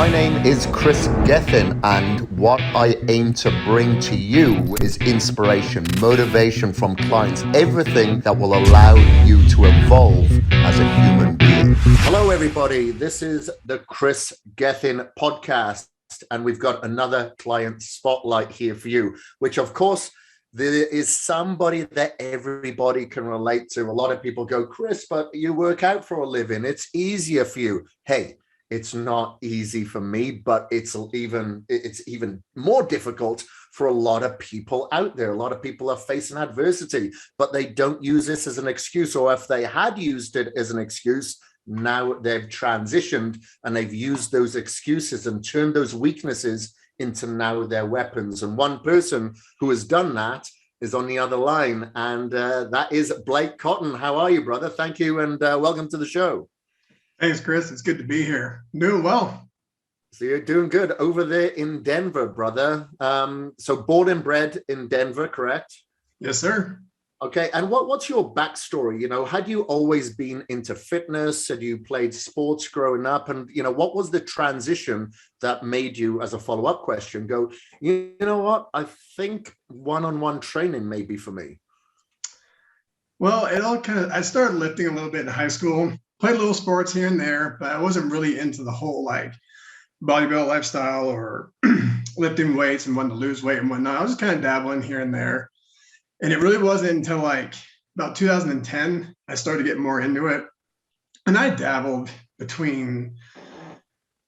My name is Kris Gethin, and what I aim to bring to you is inspiration, motivation from clients, everything that will allow you to evolve as a human being. Hello, everybody. This is the Kris Gethin podcast, and we've got another client spotlight here for you, which, of course, there is somebody that everybody can relate to. A lot of people go, Kris, but you work out for a living. It's easier for you. Hey, it's not easy for me, but it's even more difficult for a lot of people out there. A lot of people are facing adversity, but they don't use this as an excuse. Or if they had used it as an excuse, now they've transitioned and they've used those excuses and turned those weaknesses into now their weapons. And one person who has done that is on the other line, and that is Blake Cotton. How are you, brother? Thank you, and welcome to the show. Thanks, Kris. It's good to be here. Doing well. So you're doing good over there in Denver, brother. So born and bred in Denver, correct? Yes, sir. Okay. And what's your backstory? You know, had you always been into fitness? Had you played sports growing up? And, you know, what was the transition that made you, as a follow-up question, go, you know what? I think one-on-one training may be for me. Well, I started lifting a little bit in high school. Played little sports here and there, but I wasn't really into the whole like bodybuilding lifestyle or lifting weights and wanting to lose weight and whatnot. I was just kind of dabbling here and there. And it really wasn't until like about 2010, I started to get more into it. And I dabbled between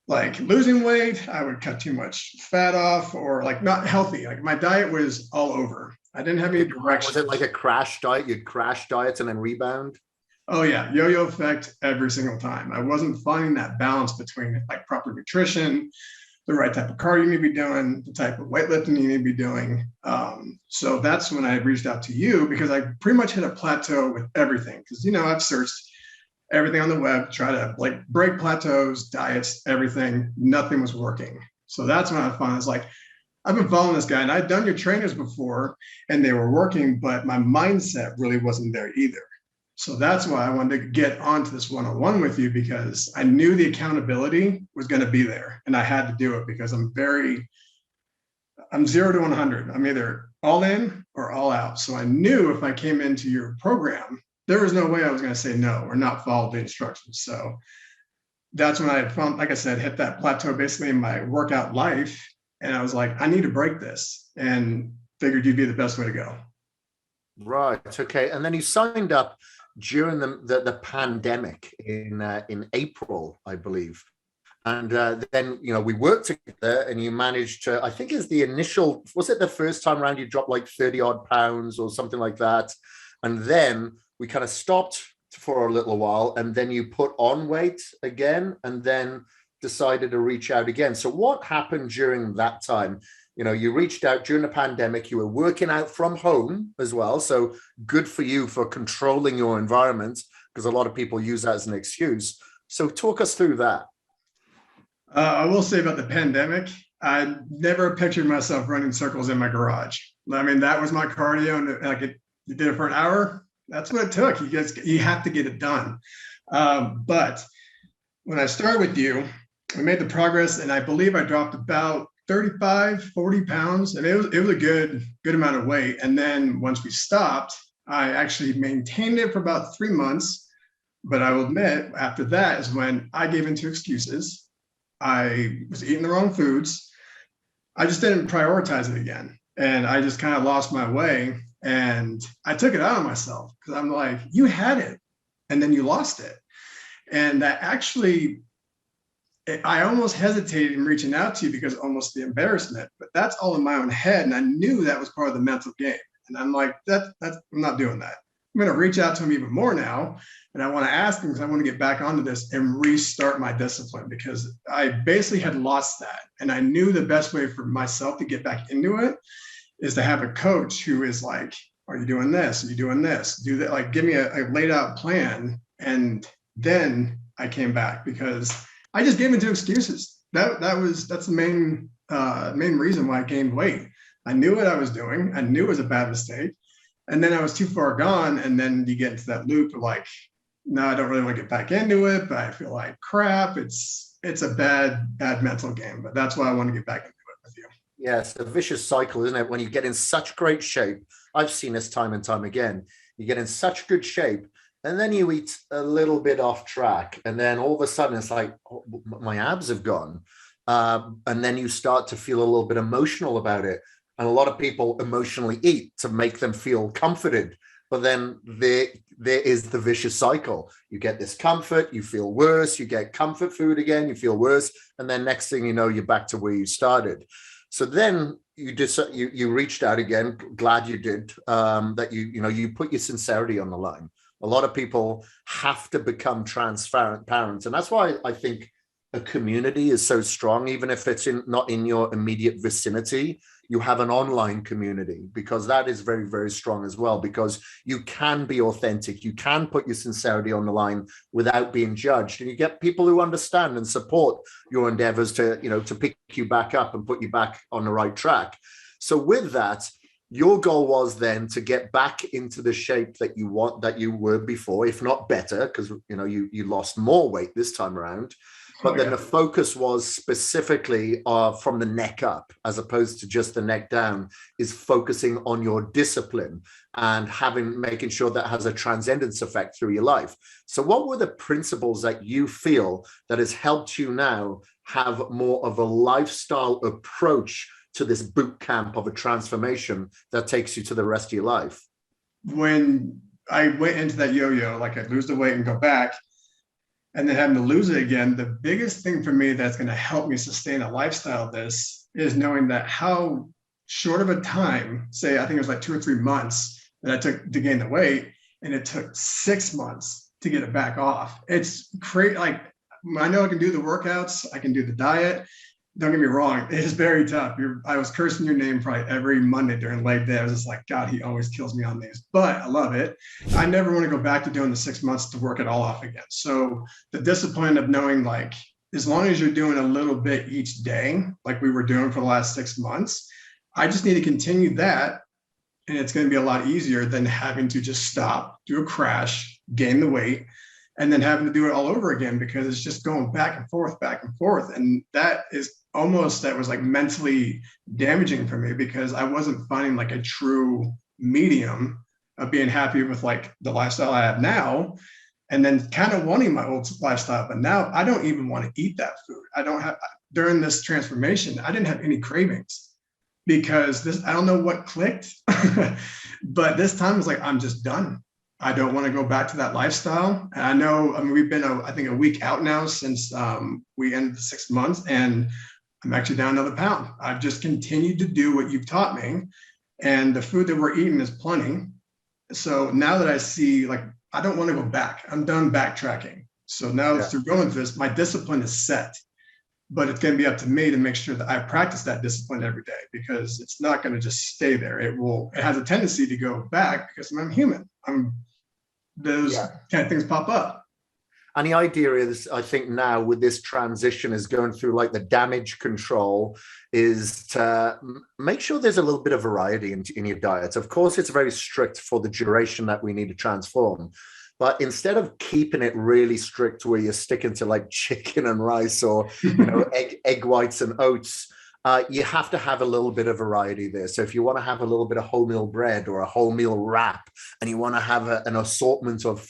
like losing weight, I would cut too much fat off, or like not healthy. Like my diet was all over. I didn't have any direction. Was it like a crash diet? You'd crash diets and then rebound? Oh yeah, yo-yo effect every single time. I wasn't finding that balance between like proper nutrition, the right type of cardio you need to be doing, the type of weightlifting you need to be doing. So that's when I reached out to you, because I pretty much hit a plateau with everything. Because, you know, I've searched everything on the web, try to like break plateaus, diets, everything. Nothing was working. So that's when I found, it's like, I've been following this guy and I'd done your trainers before and they were working, but my mindset really wasn't there either. So that's why I wanted to get onto this one-on-one with you, because I knew the accountability was going to be there and I had to do it, because I'm 0 to 100. I'm either all in or all out. So I knew if I came into your program, there was no way I was going to say no or not follow the instructions. So that's when I had found, like I said, hit that plateau basically in my workout life. And I was like, I need to break this, and figured you'd be the best way to go. Right. Okay. And then you signed up during the pandemic in April, I believe. And then, you know, we worked together and you managed to, I think was it the first time around you dropped like 30 odd pounds or something like that. And then we kind of stopped for a little while, and then you put on weight again and then decided to reach out again. So what happened during that time? You know, you reached out during the pandemic, you were working out from home as well. So good for you for controlling your environment, because a lot of people use that as an excuse. So talk us through that. I will say about the pandemic, I never pictured myself running circles in my garage. I mean, that was my cardio, and like you did it for an hour. That's what it took. You have to get it done. But when I started with you, we made the progress, and I believe I dropped about 35, 40 pounds. And it was a good amount of weight. And then once we stopped, I actually maintained it for about 3 months. But I will admit, after that is when I gave into excuses. I was eating the wrong foods. I just didn't prioritize it again. And I just kind of lost my way. And I took it out on myself, because I'm like, you had it and then you lost it. And that actually, I almost hesitated in reaching out to you because almost the embarrassment, but that's all in my own head. And I knew that was part of the mental game. And I'm like, I'm not doing that. I'm going to reach out to him even more now. And I want to ask him, because I want to get back onto this and restart my discipline, because I basically had lost that. And I knew the best way for myself to get back into it is to have a coach who is like, are you doing this? Are you doing this? Do that. Like, give me a laid out plan. And then I came back, because I just gave into excuses. That's the main reason why I gained weight. I knew what I was doing. I knew it was a bad mistake. And then I was too far gone. And then you get into that loop of like, no, I don't really want to get back into it, but I feel like crap. It's it's a bad mental game, but that's why I want to get back into it with you. Yeah, it's a vicious cycle, isn't it? When you get in such great shape, I've seen this time and time again. You get in such good shape, and then you eat a little bit off track, and then all of a sudden it's like, oh, my abs have gone. And then you start to feel a little bit emotional about it. And a lot of people emotionally eat to make them feel comforted. But then there is the vicious cycle. You get this comfort, you feel worse, you get comfort food again, you feel worse. And then next thing you know, you're back to where you started. So then you reached out again. Glad you did. That you put your sincerity on the line. A lot of people have to become transparent, and that's why I think a community is so strong. Even if it's not in your immediate vicinity, you have an online community, because that is very, very strong as well. Because you can be authentic, you can put your sincerity on the line without being judged, and you get people who understand and support your endeavors to pick you back up and put you back on the right track. So with that, your goal was then to get back into the shape that you were before, if not better, because you lost more weight this time around. But then the focus was specifically from the neck up, as opposed to just the neck down, is focusing on your discipline and making sure that has a transcendence effect through your life. So what were the principles that you feel that has helped you now have more of a lifestyle approach to this boot camp of a transformation that takes you to the rest of your life? When I went into that yo-yo, like I'd lose the weight and go back, and then having to lose it again, the biggest thing for me that's going to help me sustain a lifestyle of this is knowing that how short of a time, say I think it was like 2 or 3 months that I took to gain the weight, and it took 6 months to get it back off. It's crazy. Like, I know I can do the workouts, I can do the diet. Don't get me wrong, it is very tough. I was cursing your name probably every Monday during leg day. I was just like, God, he always kills me on these, but I love it. I never want to go back to doing the 6 months to work it all off again. So the discipline of knowing, like, as long as you're doing a little bit each day, like we were doing for the last 6 months, I just need to continue that. And it's going to be a lot easier than having to just stop, do a crash, gain the weight, and then having to do it all over again, because it's just going back and forth, back and forth. And that was like mentally damaging for me, because I wasn't finding like a true medium of being happy with like the lifestyle I have now, and then kind of wanting my old lifestyle. But now I don't even want to eat that food. During this transformation, I didn't have any cravings, because I don't know what clicked, but this time it was like, I'm just done. I don't want to go back to that lifestyle. And I know, we've been, I think, a week out now since we ended the 6 months, and I'm actually down another pound. I've just continued to do what you've taught me, and the food that we're eating is plenty. So now that I see, like, I don't want to go back. I'm done backtracking. So now through going through this, my discipline is set, but it's going to be up to me to make sure that I practice that discipline every day, because it's not going to just stay there. It has a tendency to go back, because I'm human. Those kind of things pop up. And the idea is, I think now with this transition is going through like the damage control, is to make sure there's a little bit of variety in your diet. Of course, it's very strict for the duration that we need to transform. But instead of keeping it really strict where you're sticking to like chicken and rice, or egg whites and oats, you have to have a little bit of variety there. So if you want to have a little bit of wholemeal bread or a wholemeal wrap, and you want to have an assortment of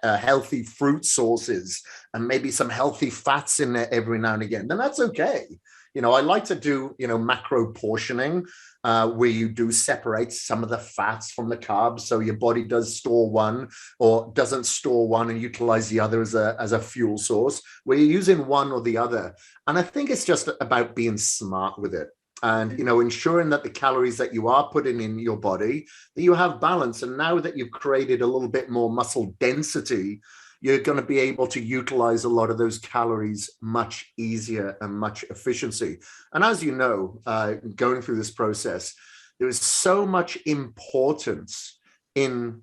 healthy fruit sources and maybe some healthy fats in there every now and again, then that's okay. I like to do macro portioning, where you do separate some of the fats from the carbs, so your body does store one or doesn't store one and utilize the other as a fuel source, where you're using one or the other. And I think it's just about being smart with it, and ensuring that the calories that you are putting in your body, that you have balance. And now that you've created a little bit more muscle density, you're going to be able to utilize a lot of those calories much easier and much efficiency. And as you know, going through this process, there is so much importance in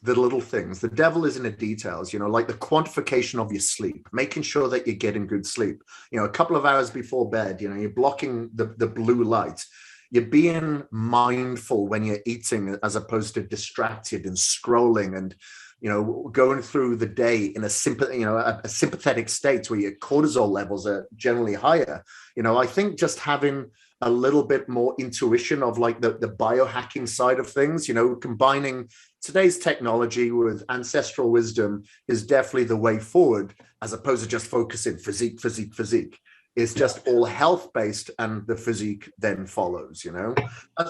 the little things. The devil is in the details, like the quantification of your sleep, making sure that you're getting good sleep. A couple of hours before bed, you're blocking the blue light. You're being mindful when you're eating, as opposed to distracted and scrolling and going through the day in a sympathetic state where your cortisol levels are generally higher. I think just having a little bit more intuition of like the biohacking side of things, combining today's technology with ancestral wisdom is definitely the way forward, as opposed to just focusing physique. It's just all health-based, and the physique then follows,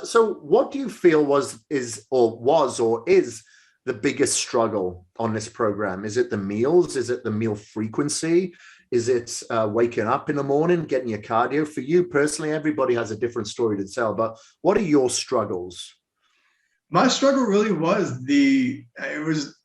So what do you feel was the biggest struggle on this program? Is it the meals? Is it the meal frequency? Is it waking up in the morning, getting your cardio? For you personally, everybody has a different story to tell, but what are your struggles? My struggle really was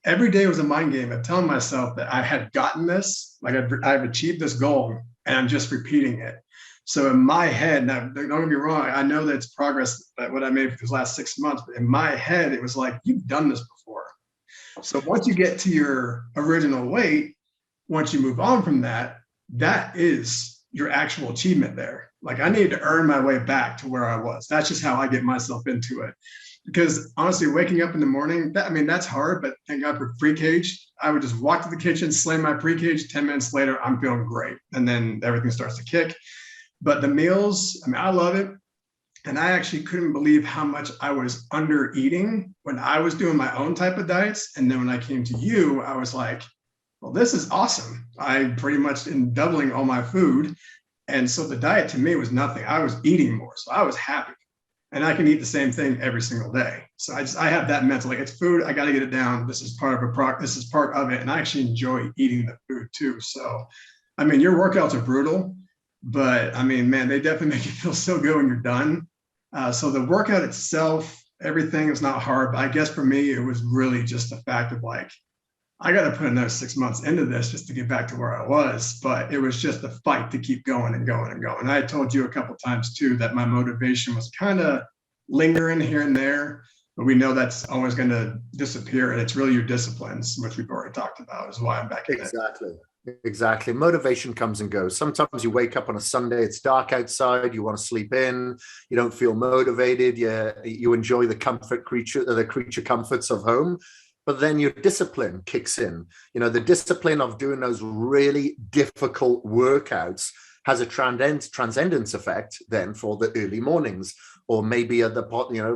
every day was a mind game of telling myself that I had gotten this, like I've achieved this goal, and I'm just repeating it. So in my head, now don't get me wrong, I know that it's progress, what I made for these last 6 months, but in my head, it was like, you've done this before. So once you get to your original weight, once you move on from that, that is your actual achievement there. Like I needed to earn my way back to where I was. That's just how I get myself into it. Because honestly, waking up in the morning, that's hard, but thank God for pre-cage. I would just walk to the kitchen, slam my pre-cage, 10 minutes later, I'm feeling great. And then everything starts to kick. But the meals, I love it. And I actually couldn't believe how much I was under eating when I was doing my own type of diets. And then when I came to you, I was like, well, this is awesome. I pretty much am doubling all my food. And so the diet to me was nothing. I was eating more. So I was happy. And I can eat the same thing every single day. So I have that mental, like it's food, I got to get it down. This is part of it. And I actually enjoy eating the food too. So, your workouts are brutal, but man, they definitely make you feel so good when you're done. So the workout itself, everything is not hard, but I guess for me, it was really just the fact of like, I got to put another 6 months into this just to get back to where I was. But it was just a fight to keep going and going and going. And I told you a couple of times too that my motivation was kind of lingering here and there, but we know that's always going to disappear. And it's really your disciplines, which we've already talked about, is why I'm back in it. Exactly. Motivation comes and goes. Sometimes you wake up on a Sunday, it's dark outside, you want to sleep in, you don't feel motivated, you enjoy the creature comforts of home. But then your discipline kicks in. The discipline of doing those really difficult workouts has a transcendence effect then for the early mornings, or maybe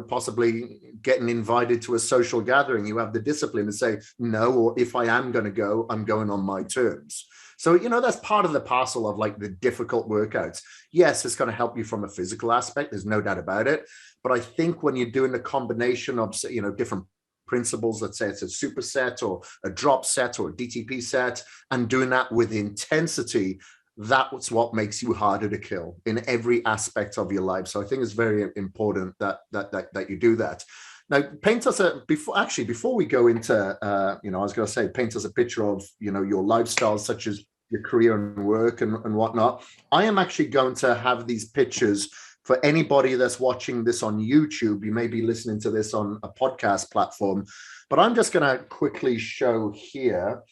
possibly getting invited to a social gathering. You have the discipline to say no, or if I am going to go, I'm going on my terms. So, that's part of the parcel of like the difficult workouts. Yes, it's going to help you from a physical aspect. There's no doubt about it. But I think when you're doing a combination of, different principles, let's say it's a superset or a drop set or a DTP set, and doing that with intensity, that's what makes you harder to kill in every aspect of your life. So I think it's very important that you do that. Now, paint us before we go into, I was going to say, paint us a picture of, your lifestyle, such as your career and work and whatnot. I am actually going to have these pictures for anybody that's watching this on YouTube. You may be listening to this on a podcast platform, but I'm just going to quickly show here.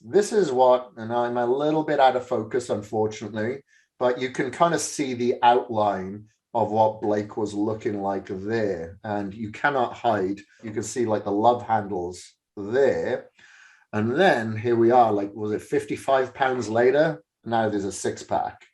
This is what, and I'm a little bit out of focus, unfortunately, but you can kind of see the outline of what Blake was looking like there. And you cannot hide. You can see like the love handles there. And then here we are, like, was it 55 pounds later? Now there's a six pack.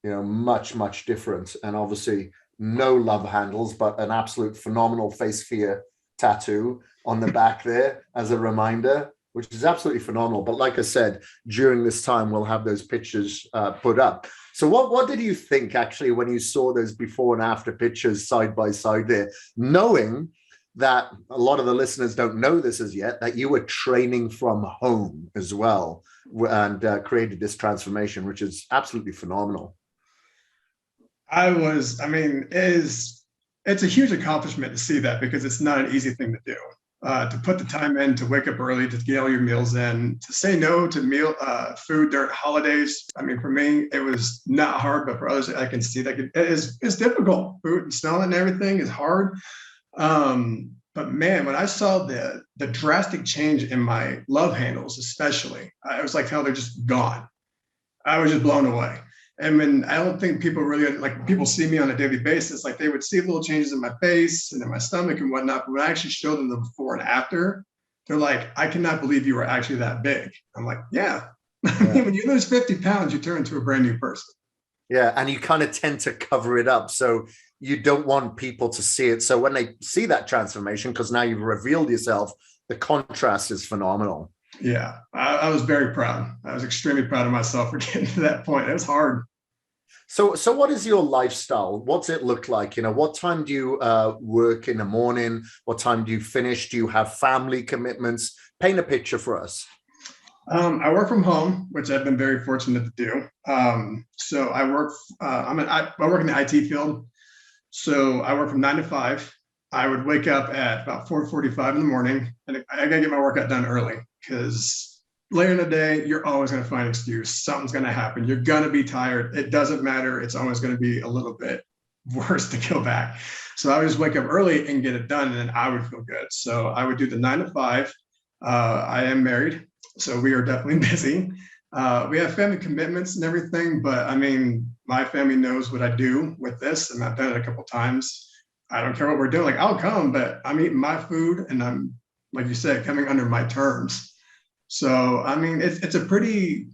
Much, much different. And obviously no love handles, but an absolute phenomenal face fear tattoo on the back there as a reminder, which is absolutely phenomenal. But like I said, during this time, we'll have those pictures put up. So what did you think actually when you saw those before and after pictures side by side there, knowing that a lot of the listeners don't know this as yet, that you were training from home as well and created this transformation, which is absolutely phenomenal? It's a huge accomplishment to see that, because it's not an easy thing to do. To put the time in, to wake up early, to get all your meals in, to say no to food during holidays. For me, it was not hard, but for others, I can see that it's difficult. Food and smelling and everything is hard. But man, when I saw the drastic change in my love handles, especially, I was like, how they're just gone. I was just blown away. And I don't think people really, like, people see me on a daily basis, like they would see little changes in my face and in my stomach and whatnot. But when I actually showed them the before and after, They're like, I cannot believe you were actually that big. I'm like, yeah. I Yeah. mean, when you lose 50 pounds, you turn into a brand new person. Yeah, and you kind of tend to cover it up. So you don't want people to see it. So when they see that transformation, because now you've revealed yourself, the contrast is phenomenal. Yeah, I was very proud. I was extremely proud of myself for getting to that point. It was hard. So what is your lifestyle? What's it look like? You know, what time do you work in the morning? What time do you finish? Do you have family commitments? Paint a picture for us. I work from home, which I've been very fortunate to do. So I work. I work in the IT field. So I work from 9 to 5. I would wake up at about 4:45 in the morning, and I gotta get my workout done early because later in the day you're always gonna find an excuse. Something's gonna happen. You're gonna be tired. It doesn't matter. It's always gonna be a little bit worse to go back. So I would just wake up early and get it done, and then I would feel good. So I would do the 9 to 5. I am married, so we are definitely busy. We have family commitments and everything, but I mean, my family knows what I do with this, and I've done it a couple times. I don't care what we're doing. Like, I'll come, but I'm eating my food, and I'm, like you said, coming under my terms. So, I mean, it's a pretty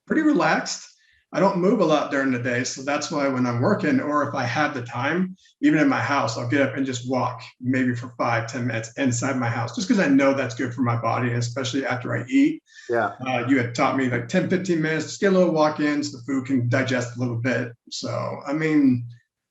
relaxed. I don't move a lot during the day, so that's why when I'm working, or if I have the time, even in my house, I'll get up and just walk maybe for 5, 10 minutes inside my house, just because I know that's good for my body, especially after I eat. Yeah. You had taught me like 10, 15 minutes, just get a little walk in so the food can digest a little bit. So, I mean,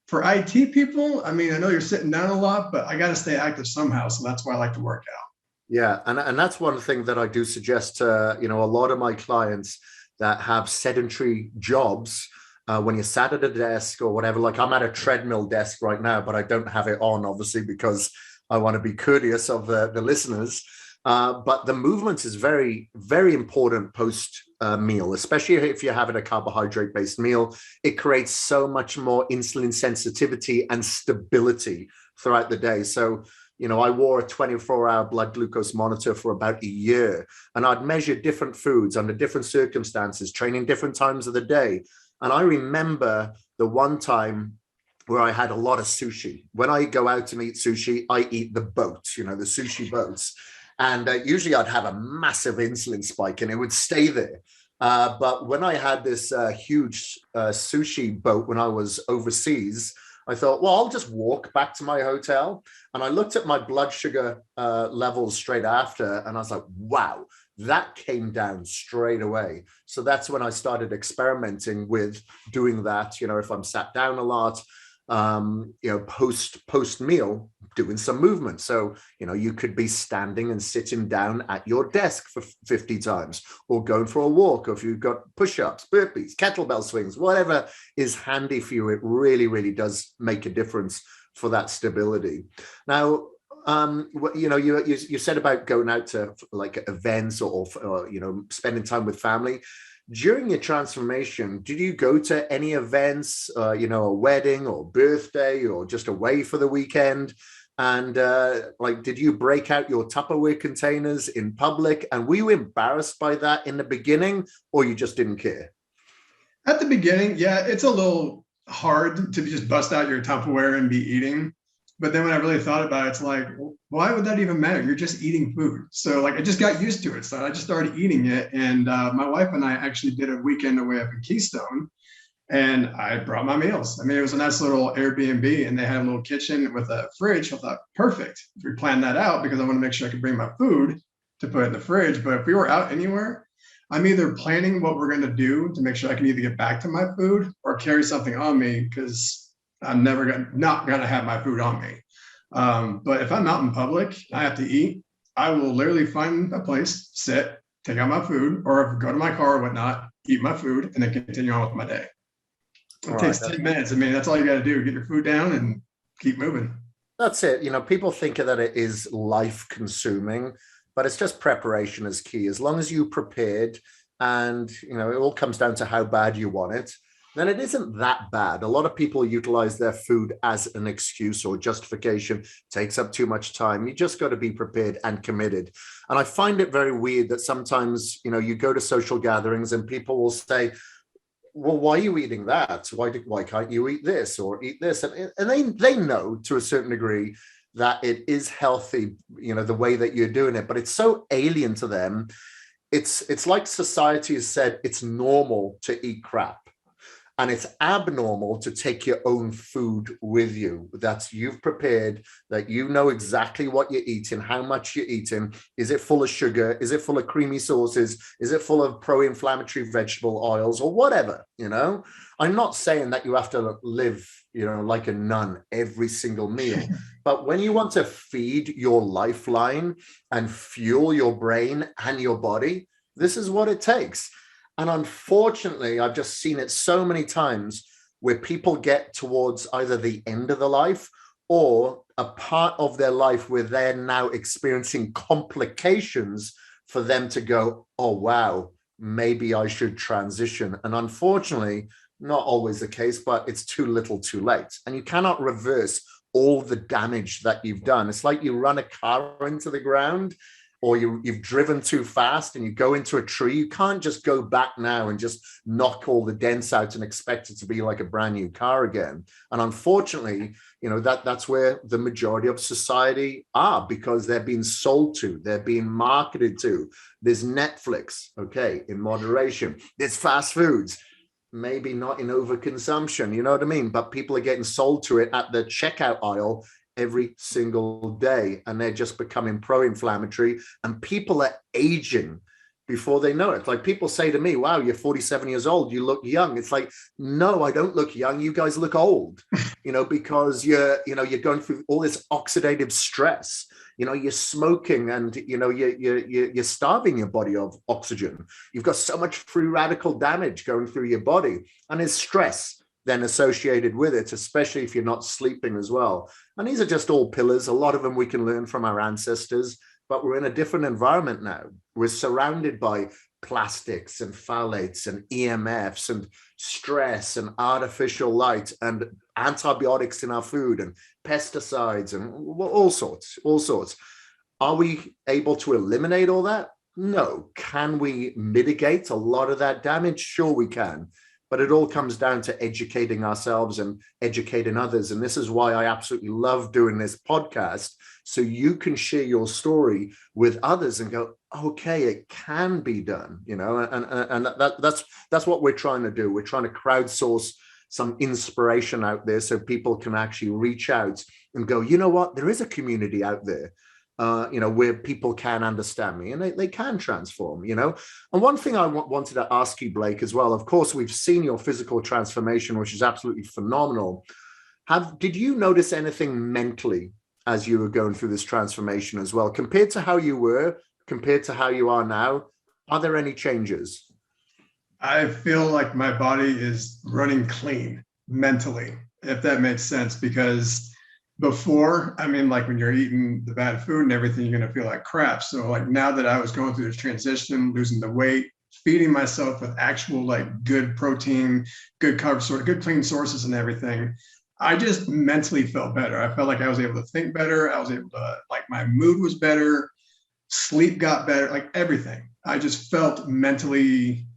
for IT people, I mean, I know you're sitting down a lot, but I got to stay active somehow. So that's why I like to work out. Yeah, and that's one thing that I do suggest to, you know, a lot of my clients that have sedentary jobs. When you're sat at a desk or whatever, like I'm at a treadmill desk right now, but I don't have it on, obviously, because I want to be courteous of the listeners. But the movement is very, very important post meal, especially if you're having a carbohydrate-based meal. It creates so much more insulin sensitivity and stability throughout the day. So, you know, I wore a 24-hour blood glucose monitor for about a year, and I'd measure different foods under different circumstances, training different times of the day. And I remember the one time where I had a lot of sushi. When I go out and eat sushi, I eat the boats, you know, the sushi boats. And usually I'd have a massive insulin spike and it would stay there. But when I had this huge sushi boat when I was overseas, I thought, well, I'll just walk back to my hotel. And I looked at my blood sugar levels straight after, and I was like, wow, that came down straight away. So that's when I started experimenting with doing that. You know, if I'm sat down a lot, you know, post meal, doing some movement. So, you know, you could be standing and sitting down at your desk for 50 times, or going for a walk, or if you've got push-ups, burpees, kettlebell swings, whatever is handy for you. It really, really does make a difference for that stability. Now, you know, you said about going out to like events or you know, spending time with family. During your transformation, did you go to any events, you know, a wedding or birthday, or just away for the weekend? And like, did you break out your Tupperware containers in public? And were you embarrassed by that in the beginning, or you just didn't care? At the beginning, yeah, it's a little hard to just bust out your Tupperware and be eating. But then when I really thought about it, it's like, why would that even matter? You're just eating food. So like, I just got used to it. So I just started eating it. And my wife and I actually did a weekend away up in Keystone, and I brought my meals. I mean, it was a nice little Airbnb, and they had a little kitchen with a fridge. I thought, perfect. We planned that out because I want to make sure I could bring my food to put in the fridge. But if we were out anywhere, I'm either planning what we're going to do to make sure I can either get back to my food or carry something on me, because I'm not gonna have my food on me. But if I'm out in public, I have to eat. I will literally find a place, sit, take out my food, or go to my car or whatnot, eat my food, and then continue on with my day. It All takes right. 10 minutes. I mean, that's all you got to do: get your food down and keep moving. That's it. You know, people think that it is life consuming, but it's just preparation is key. As long as you prepared, and, you know, it all comes down to how bad you want it, then it isn't that bad. A lot of people utilize their food as an excuse or justification. It takes up too much time. You just got to be prepared and committed. And I find it very weird that sometimes, you know, you go to social gatherings and people will say, well, why are you eating that? Why can't you eat this or eat this? And they know to a certain degree that it is healthy, the way that you're doing it, but it's so alien to them. It's like society has said it's normal to eat crap. And it's abnormal to take your own food with you that's you've prepared, that you know exactly what you're eating, how much you're eating. Is it full of sugar? Is it full of creamy sauces? Is it full of pro-inflammatory vegetable oils or whatever? I'm not saying that you have to live, like a nun every single meal. But when you want to feed your lifeline and fuel your brain and your body, this is what it takes. And unfortunately, I've just seen it so many times where people get towards either the end of the life or a part of their life where they're now experiencing complications for them to go, oh, wow, maybe I should transition. And unfortunately, not always the case, but it's too little too late. And you cannot reverse all the damage that you've done. It's like you run a car into the ground, or you've driven too fast and you go into a tree. You can't just go back now and just knock all the dents out and expect it to be like a brand new car again. And unfortunately, that's where the majority of society are, because they're being sold to, they're being marketed to. There's Netflix, okay, in moderation. There's fast foods, maybe not in overconsumption, you know what I mean? But people are getting sold to it at the checkout aisle every single day, and they're just becoming pro-inflammatory, and people are aging before they know it. Like, people say to me, wow, you're 47 years old, you look young. It's like, no, I don't look young, you guys look old, because you're going through all this oxidative stress. You're smoking, and you're starving your body of oxygen. You've got so much free radical damage going through your body, and there's stress then associated with it, especially if you're not sleeping as well. And these are just all pillars. A lot of them we can learn from our ancestors, but we're in a different environment now. We're surrounded by plastics and phthalates and EMFs and stress and artificial light and antibiotics in our food and pesticides and all sorts. Are we able to eliminate all that? No. Can we mitigate a lot of that damage? Sure we can. But it all comes down to educating ourselves and educating others. And this is why I absolutely love doing this podcast, so you can share your story with others and go, okay, it can be done, and that's what we're trying to do. We're trying to crowdsource some inspiration out there so people can actually reach out and go, you know what, there is a community out there, where people can understand me and they can transform, And one thing I wanted to ask you, Blake, as well, of course, we've seen your physical transformation, which is absolutely phenomenal. Did you notice anything mentally as you were going through this transformation as well, compared to how you were, compared to how you are now? Are there any changes? I feel like my body is running clean mentally, if that makes sense, because before, like when you're eating the bad food and everything, you're going to feel like crap. So like now that I was going through this transition, losing the weight, feeding myself with actual like good protein, good carb, good clean sources and everything, I just mentally felt better. I felt like I was able to think better. I was able to, like, my mood was better, sleep got better, like everything. I just felt mentally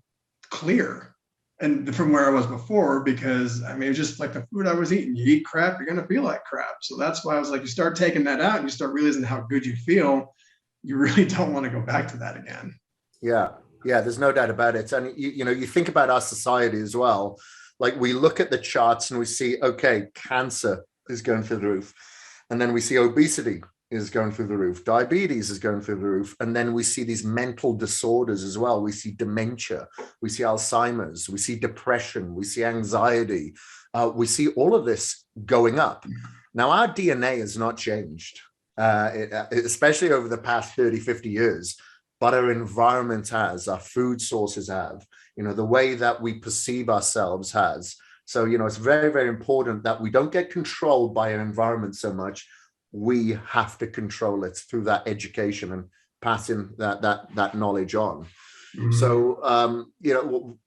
clear. And from where I was before, because it's just like the food I was eating. You eat crap, you're gonna feel like crap. So that's why I was like, you start taking that out and you start realizing how good you feel. You really don't want to go back to that again. Yeah, there's no doubt about it. And you think about our society as well. Like, we look at the charts and we see, okay, cancer is going through the roof, and then we see obesity is going through the roof, diabetes is going through the roof, and then we see these mental disorders as well. We see dementia, we see Alzheimer's, we see depression, we see anxiety, we see all of this going up. Now, our DNA has not changed, especially over the past 30, 50 years, but our environment has, our food sources have, the way that we perceive ourselves has. So, it's very, very important that we don't get controlled by our environment so much. We have to control it through that education and passing that knowledge on. Mm-hmm. So,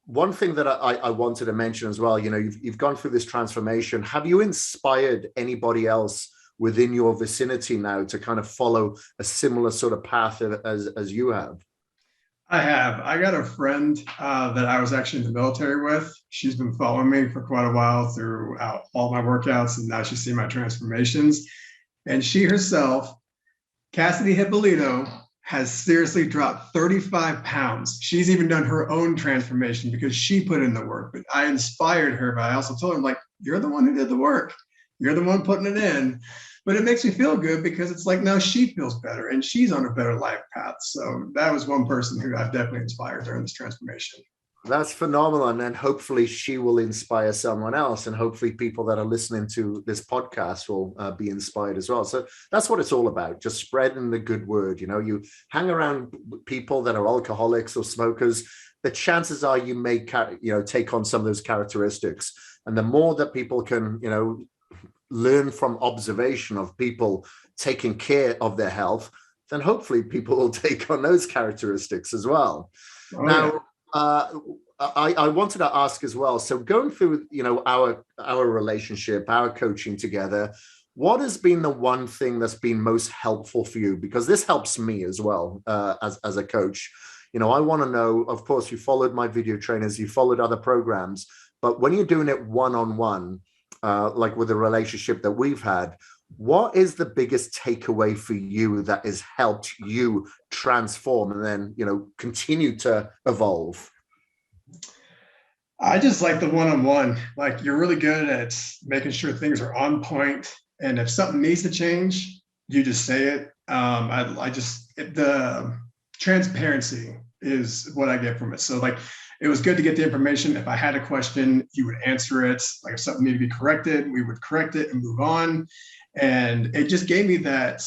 one thing that I wanted to mention as well, you've gone through this transformation. Have you inspired anybody else within your vicinity now to kind of follow a similar sort of path as you have? I have. I got a friend that I was actually in the military with. She's been following me for quite a while throughout all my workouts, and now she's seen my transformations. And she herself, Cassidy Hippolito, has seriously dropped 35 pounds. She's even done her own transformation because she put in the work. But I inspired her, but I also told her, like, you're the one who did the work. You're the one putting it in. But it makes me feel good because it's like, now she feels better and she's on a better life path. So that was one person who I've definitely inspired during this transformation. That's phenomenal. And then hopefully she will inspire someone else. And hopefully people that are listening to this podcast will be inspired as well. So that's what it's all about, just spreading the good word. You know, you hang around people that are alcoholics or smokers, the chances are you may, take on some of those characteristics. And the more that people can, learn from observation of people taking care of their health, then hopefully people will take on those characteristics as well. Oh, now, yeah. I wanted to ask as well. So going through, our relationship, our coaching together, what has been the one thing that's been most helpful for you? Because this helps me as well as a coach. I want to know, of course, you followed my video trainers, you followed other programs, but when you're doing it one-on-one, like with the relationship that we've had, what is the biggest takeaway for you that has helped you transform and then, continue to evolve? I just like the one-on-one. Like, you're really good at making sure things are on point. And if something needs to change, you just say it. The transparency is what I get from it. So like, it was good to get the information. If I had a question, you would answer it. Like if something needed to be corrected, we would correct it and move on. And it just gave me that,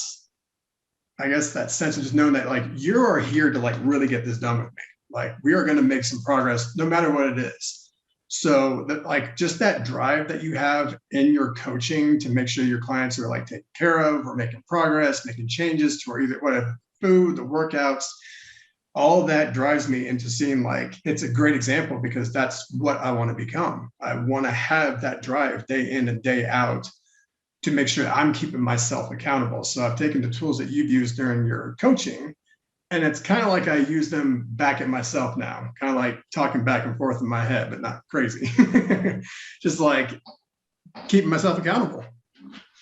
I guess, that sense of just knowing that like, you are here to like really get this done with me. Like, we are going to make some progress no matter what it is. So that, like, just that drive that you have in your coaching to make sure your clients are like taken care of or making progress, making changes to either whatever food, the workouts, all of that drives me into seeing like, it's a great example because that's what I want to become. I want to have that drive day in and day out to make sure I'm keeping myself accountable. So I've taken the tools that you've used during your coaching, and it's kind of like I use them back at myself now, kind of like talking back and forth in my head, but not crazy. Just like keeping myself accountable.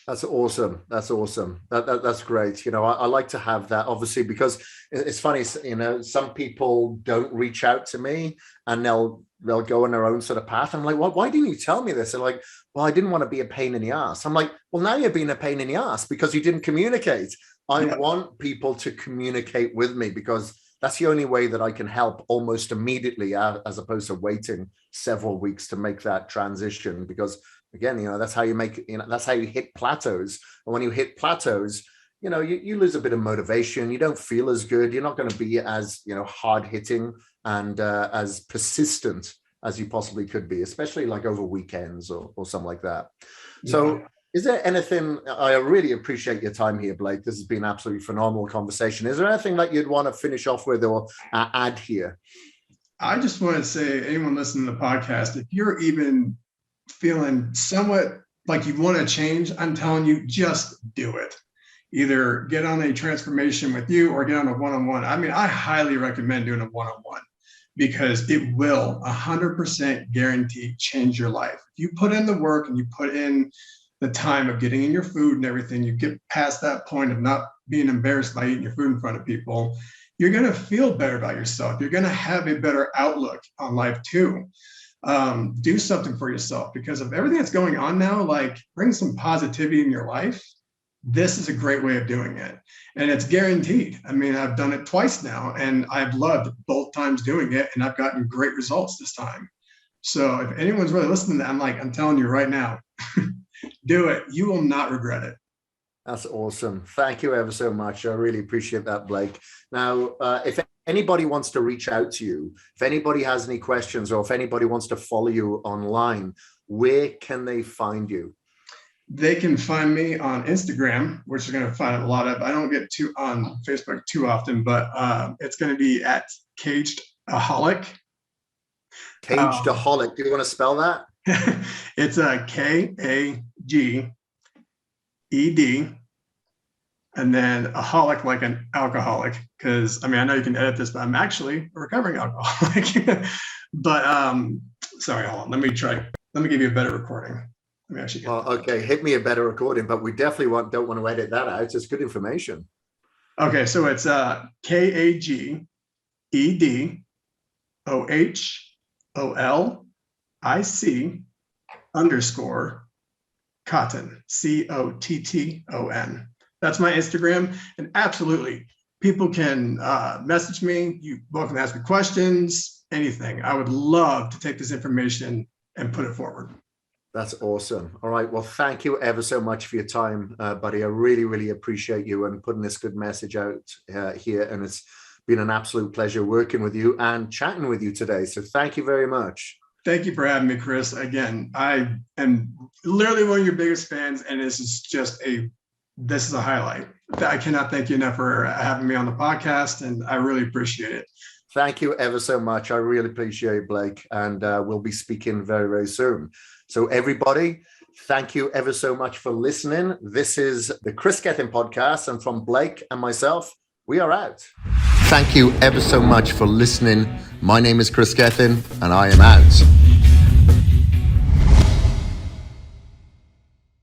That's awesome. That's awesome. That's great. I like to have that, obviously, because it's funny, some people don't reach out to me and they'll go on their own sort of path. I'm like, well, why didn't you tell me this? They're like, well, I didn't want to be a pain in the ass. I'm like, well, now you're being a pain in the ass because you didn't communicate. I want people to communicate with me because that's the only way that I can help almost immediately, as opposed to waiting several weeks to make that transition. Because again, that's how you make, that's how you hit plateaus. And when you hit plateaus, you lose a bit of motivation. You don't feel as good. You're not going to be as, hard hitting and as persistent as you possibly could be, especially like over weekends or something like that. So is there anything, I really appreciate your time here, Blake. This has been an absolutely phenomenal conversation. Is there anything that you'd want to finish off with or add here? I just want to say, anyone listening to the podcast, if you're even feeling somewhat like you want to change, I'm telling you, just do it. Either get on a transformation with you or get on a one-on-one. I mean, I highly recommend doing a one-on-one because it will 100% guarantee change your life. If you put in the work and you put in the time of getting in your food and everything, you get past that point of not being embarrassed by eating your food in front of people, you're going to feel better about yourself. You're going to have a better outlook on life too. Do something for yourself because of everything that's going on now, like bring some positivity in your life. This is a great way of doing it. And it's guaranteed. I mean, I've done it twice now and I've loved both times doing it and I've gotten great results this time. So if anyone's really listening to that, I'm telling you right now, do it. You will not regret it. That's awesome. Thank you ever so much. I really appreciate that, Blake. Now, if anybody wants to reach out to you, if anybody has any questions or if anybody wants to follow you online, where can they find you? They can find me on Instagram, which you're going to find a lot of. I don't get too on Facebook too often, but it's going to be at KAGEDaholic. KAGEDaholic. Do you want to spell that? It's a KAGED, and then aholic, like an alcoholic. Because I know you can edit this, but I'm actually a recovering alcoholic. But sorry, hold on. Let me give you a better recording. Let me actually get Well, okay, hit me a better recording, but we definitely don't want to edit that out. It's good information. Okay, so it's KAGEDMUSCLE_Cotton, COTTON. That's my Instagram. And absolutely, people can message me. You both can ask me questions, anything. I would love to take this information and put it forward. That's awesome. All right. Well, thank you ever so much for your time, buddy. I really, really appreciate you and putting this good message out here. And it's been an absolute pleasure working with you and chatting with you today. So thank you very much. Thank you for having me, Kris. Again, I am literally one of your biggest fans, and this is a highlight. I cannot thank you enough for having me on the podcast, and I really appreciate it. Thank you ever so much. I really appreciate it, Blake, and we'll be speaking very, very soon. So everybody, thank you ever so much for listening. This is the Kris Gethin podcast, and from Blake and myself, we are out. Thank you ever so much for listening. My name is Kris Gethin, and I am out.